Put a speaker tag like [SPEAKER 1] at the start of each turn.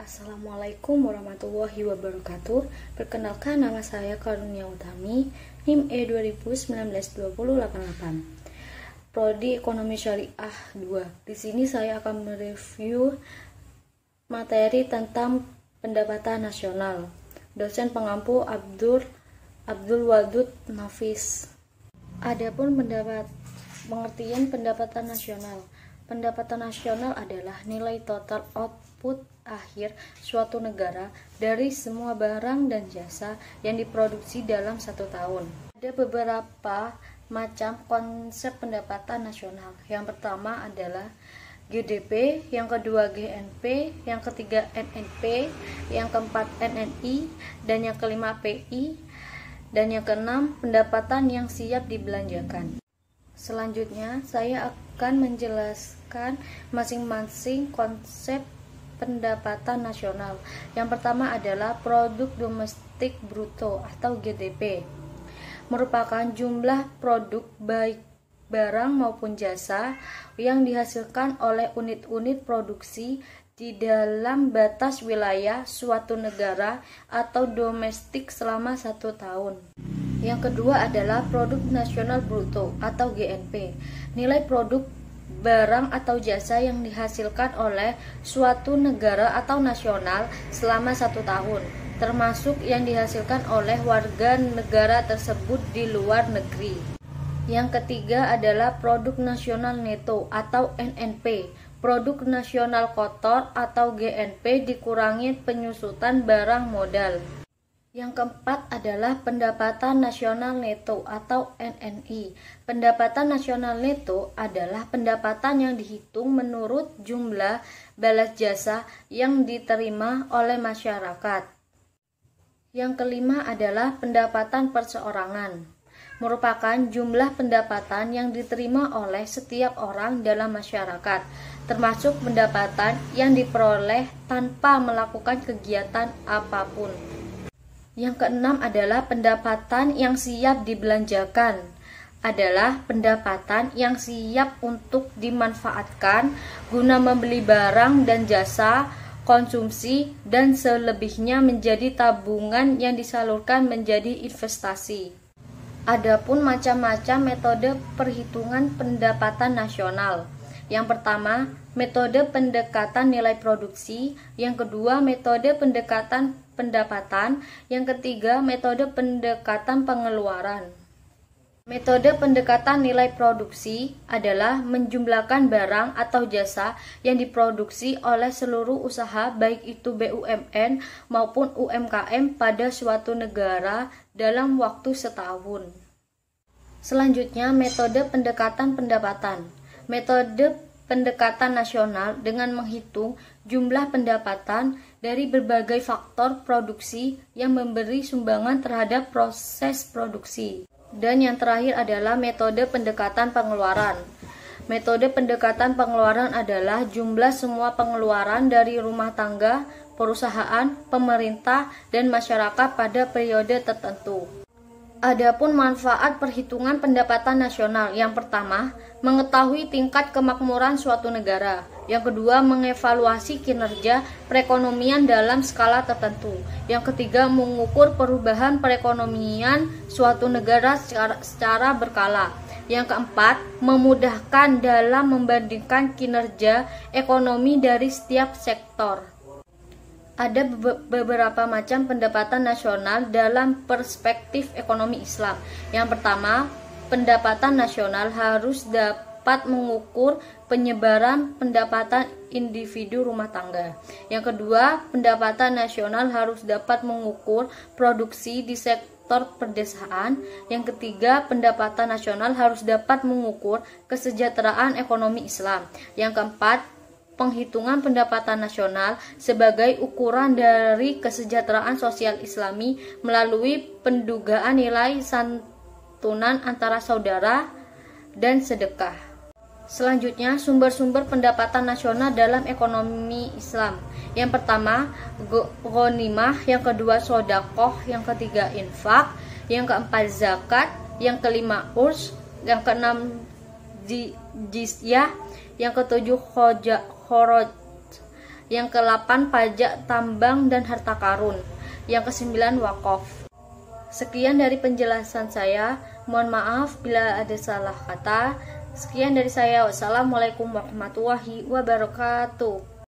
[SPEAKER 1] Assalamualaikum warahmatullahi wabarakatuh. Perkenalkan, nama saya Karunia Utami, NIM E20192088. Prodi Ekonomi Syariah 2. Di sini saya akan mereview materi tentang pendapatan nasional. Dosen pengampu Abdul Wadud Nafis. Adapun pengertian pendapatan nasional. Pendapatan nasional adalah nilai total output akhir suatu negara dari semua barang dan jasa yang diproduksi dalam satu tahun. Ada beberapa macam konsep pendapatan nasional. Yang pertama adalah GDP, yang kedua GNP, yang ketiga NNP, yang keempat NNI, dan yang kelima PI, dan yang keenam pendapatan yang siap dibelanjakan. Selanjutnya, saya akan menjelaskan masing-masing konsep pendapatan nasional. Yang pertama adalah produk domestik bruto atau GDP. Merupakan jumlah produk baik barang maupun jasa yang dihasilkan oleh unit-unit produksi di dalam batas wilayah suatu negara atau domestik selama 1 tahun. Yang kedua adalah produk nasional bruto atau GNP. Nilai produk barang atau jasa yang dihasilkan oleh suatu negara atau nasional selama 1 tahun, termasuk yang dihasilkan oleh warga negara tersebut di luar negeri. Yang ketiga adalah produk nasional neto atau NNP. Produk nasional kotor atau GNP dikurangi penyusutan barang modal. Yang keempat adalah pendapatan nasional neto atau NNI. Pendapatan nasional neto adalah pendapatan yang dihitung menurut jumlah balas jasa yang diterima oleh masyarakat. Yang kelima adalah pendapatan perseorangan. Merupakan jumlah pendapatan yang diterima oleh setiap orang dalam masyarakat, termasuk pendapatan yang diperoleh tanpa melakukan kegiatan apapun. Yang keenam adalah pendapatan yang siap dibelanjakan. Adalah pendapatan yang siap untuk dimanfaatkan guna membeli barang dan jasa, konsumsi, dan selebihnya menjadi tabungan yang disalurkan menjadi investasi. Adapun macam-macam metode perhitungan pendapatan nasional. Yang pertama, metode pendekatan nilai produksi. Yang kedua, metode pendekatan pendapatan. Yang ketiga, metode pendekatan pengeluaran. Metode pendekatan nilai produksi adalah menjumlahkan barang atau jasa yang diproduksi oleh seluruh usaha, baik itu BUMN maupun UMKM pada suatu negara dalam waktu setahun. Selanjutnya, metode pendekatan pendapatan. Metode pendekatan nasional dengan menghitung jumlah pendapatan dari berbagai faktor produksi yang memberi sumbangan terhadap proses produksi. Dan yang terakhir adalah metode pendekatan pengeluaran. Metode pendekatan pengeluaran adalah jumlah semua pengeluaran dari rumah tangga, perusahaan, pemerintah, dan masyarakat pada periode tertentu. Adapun manfaat perhitungan pendapatan nasional. Yang pertama, mengetahui tingkat kemakmuran suatu negara. Yang kedua, mengevaluasi kinerja perekonomian dalam skala tertentu. Yang ketiga, mengukur perubahan perekonomian suatu negara secara berkala. Yang keempat, memudahkan dalam membandingkan kinerja ekonomi dari setiap sektor. Ada beberapa macam pendapatan nasional dalam perspektif ekonomi Islam. Yang pertama, pendapatan nasional harus dapat mengukur penyebaran pendapatan individu rumah tangga. Yang kedua, pendapatan nasional harus dapat mengukur produksi di sektor perdesaan. Yang ketiga, pendapatan nasional harus dapat mengukur kesejahteraan ekonomi Islam. Yang keempat, penghitungan pendapatan nasional sebagai ukuran dari kesejahteraan sosial Islami melalui pendugaan nilai santunan antara saudara dan sedekah. Selanjutnya, sumber-sumber pendapatan nasional dalam ekonomi Islam. Yang pertama, ghanimah, yang kedua sedekah, yang ketiga infak, yang keempat zakat, yang kelima urs, yang keenam jizyah, yang ke-7 kharaj, yang ke-8 pajak tambang dan harta karun, yang ke-9 wakaf. Sekian dari penjelasan saya. Mohon maaf bila ada salah kata. Sekian dari saya. Wassalamualaikum warahmatullahi wabarakatuh.